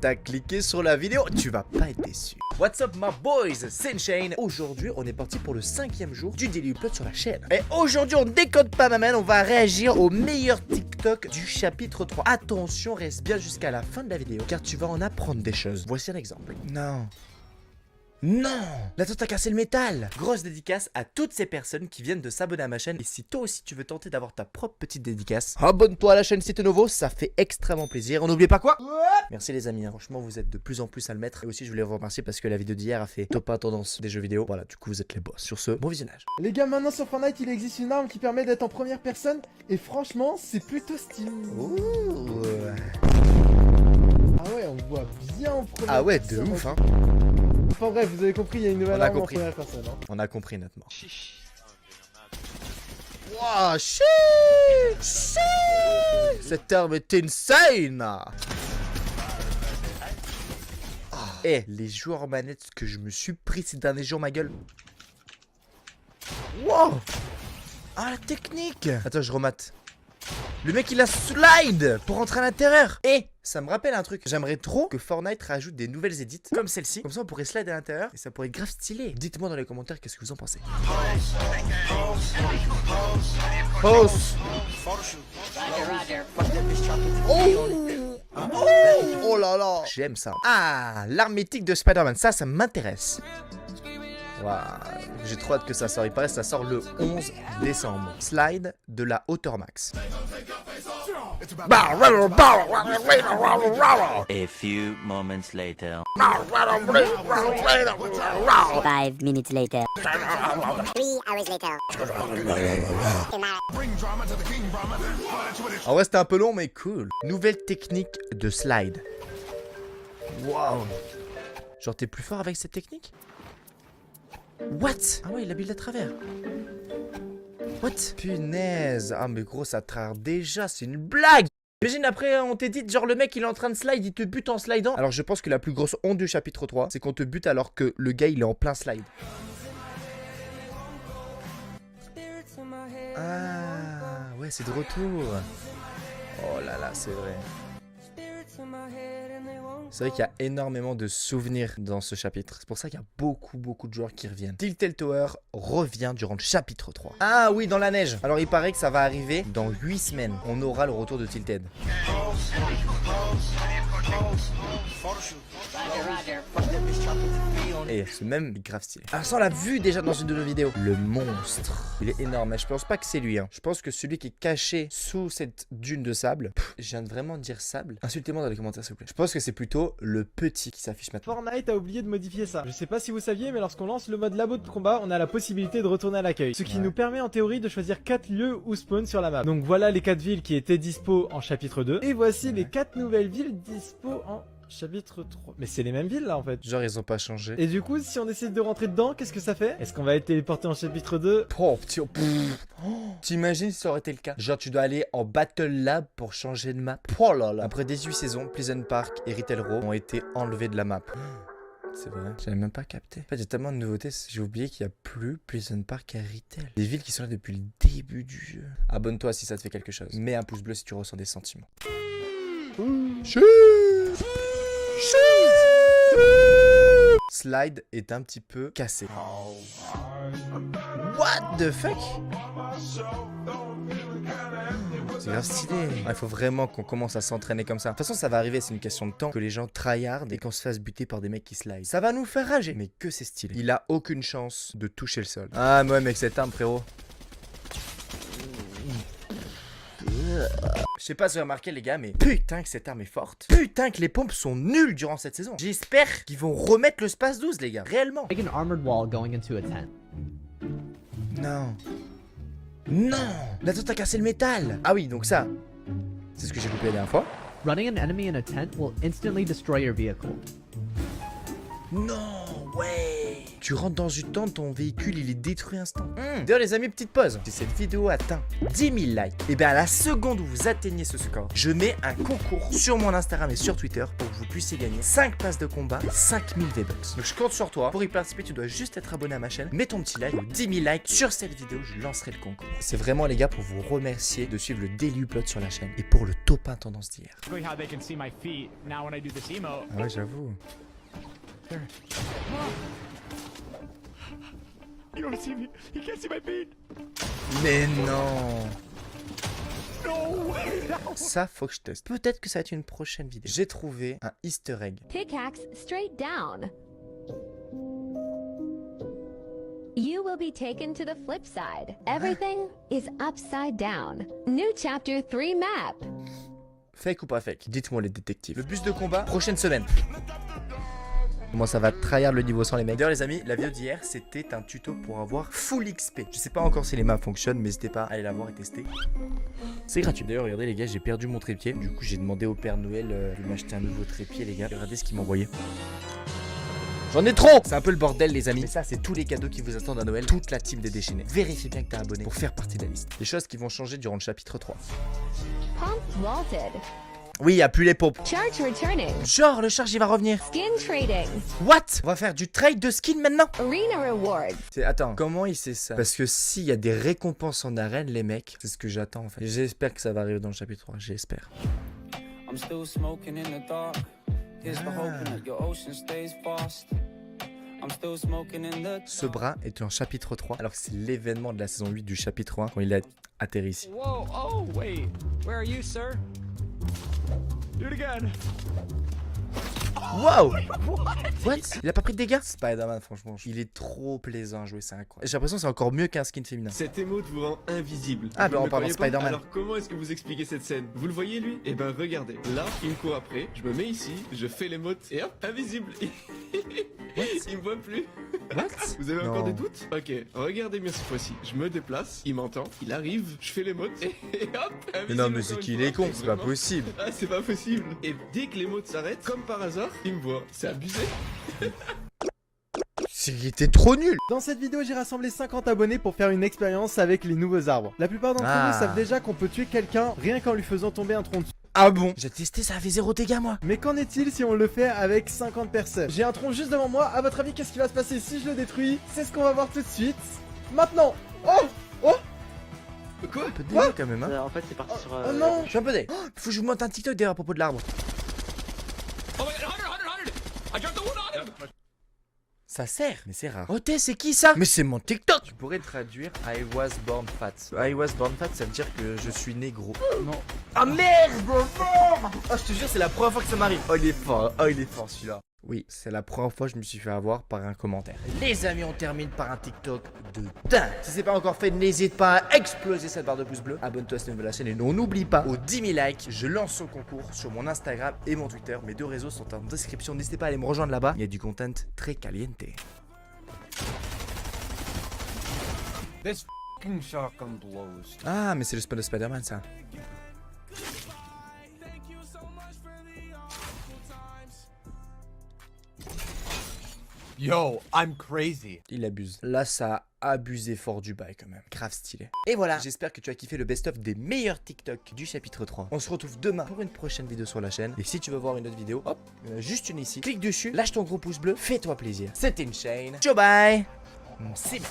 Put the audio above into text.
t'as cliqué sur la vidéo, tu vas pas être déçu. What's up my boys, c'est Shane. Aujourd'hui on est parti pour le 5e jour du Daily Upload sur la chaîne. Et aujourd'hui on décode pas ma main, on va réagir au meilleur TikTok du chapitre 3. Attention, reste bien jusqu'à la fin de la vidéo car tu vas en apprendre des choses. Voici un exemple. Non, la tante a cassé le métal. Grosse dédicace à toutes ces personnes qui viennent de s'abonner à ma chaîne. Et si toi aussi tu veux tenter d'avoir ta propre petite dédicace, abonne-toi à la chaîne si t'es nouveau, ça fait extrêmement plaisir. On n'oublie pas quoi. Merci les amis, hein. Franchement vous êtes de plus en plus à le mettre. Et aussi je voulais vous remercier parce que la vidéo d'hier a fait top 1 tendance des jeux vidéo. Voilà, du coup vous êtes les boss. Sur ce, bon visionnage. Les gars, maintenant sur Fortnite il existe une arme qui permet d'être en première personne. Et franchement c'est plutôt stylé. Ouh. Ah ouais, on voit bien en première Ah ouais, de personne. ouf hein. Enfin bref, vous avez compris, il y a une nouvelle On a arme compris. en première personne. Hein. On a compris nettement. Wow, shit. Cette arme est insane. Eh, les joueurs en manette que je me suis pris ces derniers jours, ma gueule. Wow. Ah, la technique. Attends, je remate. Le mec il a slide pour rentrer à l'intérieur. Et ça me rappelle un truc. J'aimerais trop que Fortnite rajoute des nouvelles edits comme celle-ci. Comme ça on pourrait slide à l'intérieur et ça pourrait être grave stylé. Dites-moi dans les commentaires qu'est-ce que vous en pensez. Pause. Oh là là. J'aime ça. Ah, l'arme mythique de Spider-Man. Ça m'intéresse. Wow. J'ai trop hâte que ça sorte. Il paraît que ça sort le 11 décembre. Slide de la hauteur max. A few moments later. 5 minutes later. 3 hours later. En vrai c'était un peu long mais cool. Nouvelle technique de slide. Waouh. Genre t'es plus fort avec cette technique? What? Ah ouais, il a build à travers. What? Punaise. Ah mais gros, ça trahit déjà, c'est une blague. Imagine après, on t'édite, genre le mec il est en train de slide, il te bute en slidant. Alors je pense que la plus grosse honte du chapitre 3, c'est qu'on te bute alors que le gars il est en plein slide. Ah, ouais, c'est de retour. Oh là là, c'est vrai. C'est vrai qu'il y a énormément de souvenirs dans ce chapitre. C'est pour ça qu'il y a beaucoup de joueurs qui reviennent. Tilted Tower revient durant le chapitre 3. Ah oui, dans la neige. Alors il paraît que ça va arriver dans 8 semaines. On aura le retour de Tilted. Et ce même est grave stylé. Ah ça on l'a vu déjà dans une de nos vidéos. Le monstre. Il est énorme. Je pense pas que c'est lui hein. Je pense que celui qui est caché sous cette dune de sable. Je viens de vraiment dire sable. Insultez-moi dans les commentaires s'il vous plaît. Je pense que c'est plutôt le petit qui s'affiche maintenant. Fortnite a oublié de modifier ça. Je sais pas si vous saviez, mais lorsqu'on lance le mode labo de combat, on a la possibilité de retourner à l'accueil. Ce qui nous permet en théorie de choisir 4 lieux où spawn sur la map. Donc voilà les 4 villes qui étaient dispo en chapitre 2. Et voici les 4 nouvelles villes dispo en chapitre 3. Mais c'est les mêmes villes là en fait. Genre ils ont pas changé. Et du coup, si on décide de rentrer dedans, qu'est-ce que ça fait? Est-ce qu'on va être téléporté en chapitre 2? Oh, petit... T'imagines si ça aurait été le cas? Genre tu dois aller en Battle Lab pour changer de map. Oh là là. Après 18 saisons, Pleasant Park et Retail Row ont été enlevés de la map. C'est vrai, j'avais même pas capté. En fait, il y a tellement de nouveautés, j'ai oublié qu'il n'y a plus Pleasant Park et Retail. Des villes qui sont là depuis le début du jeu. Abonne-toi si ça te fait quelque chose. Mets un pouce bleu si tu ressens des sentiments. Slide est un petit peu cassé. What the fuck? C'est grave stylé. Il faut vraiment qu'on commence à s'entraîner comme ça. De toute façon, ça va arriver, c'est une question de temps que les gens tryhard et qu'on se fasse buter par des mecs qui slide. Ça va nous faire rager. Mais que c'est stylé. Il a aucune chance de toucher le sol. Ah, mais ouais, mec, cette arme, frérot. Je sais pas si vous avez remarqué les gars, mais putain que cette arme est forte. Putain que les pompes sont nulles durant cette saison. J'espère qu'ils vont remettre le space 12 les gars, réellement. Like an armored wall going into a tent. Non. Non. La tante a cassé le métal. Ah oui, donc ça, c'est ce que j'ai coupé la dernière fois. Running an enemy in a tent will instantly destroy your vehicle. Non, ouais. Tu rentres dans une tente, ton véhicule il est détruit instant. D'ailleurs les amis, petite pause. Si cette vidéo atteint 10 000 likes, et bien à la seconde où vous atteignez ce score, je mets un concours sur mon Instagram et sur Twitter pour que vous puissiez gagner 5 passes de combat et 5000 V-Bucks. Donc je compte sur toi. Pour y participer, tu dois juste être abonné à ma chaîne. Mets ton petit like. 10 000 likes sur cette vidéo, je lancerai le concours. C'est vraiment les gars pour vous remercier de suivre le Daily Upload sur la chaîne et pour le top 1 tendance d'hier. How they can see my feet now when I do this emote. Ah ouais, j'avoue. You don't see me. He can't see my feet. Mais non. No way. Ça, faut que je teste. Peut-être que ça va être une prochaine vidéo. J'ai trouvé un easter egg. Pickaxe straight down. You will be taken to the flip side. Everything is upside down. New chapter 3 map. Fake ou pas fake? Dites-moi les détectives. Le bus de combat, prochaine semaine. Comment ça va tryhard le niveau 100 les mecs. D'ailleurs les amis, la vidéo d'hier c'était un tuto pour avoir full XP. Je sais pas encore si les maps fonctionnent, mais n'hésitez pas à aller la voir et tester. C'est gratuit. D'ailleurs regardez les gars, j'ai perdu mon trépied. Du coup j'ai demandé au Père Noël de m'acheter un nouveau trépied les gars. Regardez ce qu'il m'a envoyé. J'en ai trop. C'est un peu le bordel les amis. Mais ça c'est tous les cadeaux qui vous attendent à Noël. Toute la team des déchaînés. Vérifiez bien que t'es abonné pour faire partie de la liste. Les choses qui vont changer durant le chapitre 3. Pump vaulted. Oui, y a plus les pompes. Charge returning. Genre le charge il va revenir. Skin trading. What? On va faire du trade de skin maintenant? Arena rewards. Attends, comment il sait ça? Parce que s'il y a des récompenses en arène, les mecs, c'est ce que j'attends en fait. J'espère que ça va arriver dans le chapitre 3, j'espère. I'm still smoking in the dark. Here's the hoping that your ocean stays fast. I'm still smoking in the... Ce bras est en chapitre 3, alors que c'est l'événement de la saison 8 du chapitre 1 quand il a atterri ici. Whoa. Oh wait. Where are you, sir? Do it again. Wow! What? Il a pas pris de dégâts? Spider-Man, franchement, il est trop plaisant à jouer, c'est incroyable. J'ai l'impression que c'est encore mieux qu'un skin féminin. Cette émote vous rend invisible. Ah, Vous bah ne on le parle de croyez pas? Spider-Man. Alors comment est-ce que vous expliquez cette scène? Vous le voyez lui? Eh ben regardez. Là, il me court après, je me mets ici, je fais l'émote et hop, invisible. Il me voit plus. What? Vous avez Non. encore des doutes? Ok, regardez bien cette fois-ci. Je me déplace, il m'entend, il arrive, je fais l'émote et hop, invisible. Mais non, mais encore c'est une qu'il fois. est con, c'est pas Vraiment. possible. Ah, c'est pas possible. Et dès que l'émote s'arrête, comme par hasard, il me voit. C'est abusé. Il était trop nul. Dans cette vidéo, j'ai rassemblé 50 abonnés pour faire une expérience avec les nouveaux arbres. La plupart d'entre Ah. vous savent déjà qu'on peut tuer quelqu'un rien qu'en lui faisant tomber un tronc dessus. Ah bon? J'ai testé, ça avait 0 dégâts moi. Mais qu'en est-il si on le fait avec 50 personnes? J'ai un tronc juste devant moi, à votre avis qu'est-ce qui va se passer si je le détruis? C'est ce qu'on va voir tout de suite. Maintenant. Oh. Quoi? Un peu de dégâts quand même, hein. En fait, c'est parti sur. Oh non. Je suis un peu dé. Oh, faut que je vous monte un TikTok d'ailleurs à propos de l'arbre. Oh my god, 100. I dropped the wood on him. Ça sert, mais c'est rare. Oh, c'est qui ça? Mais c'est mon TikTok. Tu pourrais traduire I was born fat. I was born fat, ça veut dire que je suis négro. Non. Ah merde, oh, je te jure, c'est la première fois que ça m'arrive. Oh, il est fort celui-là. Oui, c'est la première fois que je me suis fait avoir par un commentaire. Les amis, on termine par un TikTok de dingue. Si c'est pas encore fait, n'hésite pas à exploser cette barre de pouce bleu. Abonne-toi à cette nouvelle chaîne et non, n'oublie pas, aux 10 000 likes, je lance son concours sur mon Instagram et mon Twitter. Mes deux réseaux sont en description. N'hésitez pas à aller me rejoindre là-bas. Il y a du content très caliente. This f***ing shotgun blows. Ah, mais c'est le spell de Spider-Man ça. Yo, I'm crazy. Il abuse. Là, ça a abusé fort du bail quand même. Grave stylé. Et voilà, j'espère que tu as kiffé le best-of des meilleurs TikTok du chapitre 3. On se retrouve demain pour une prochaine vidéo sur la chaîne. Et si tu veux voir une autre vidéo, hop, il y en a juste une ici. Clique dessus, lâche ton gros pouce bleu, fais-toi plaisir. C'était une chaîne. Ciao, bye. C'est bien.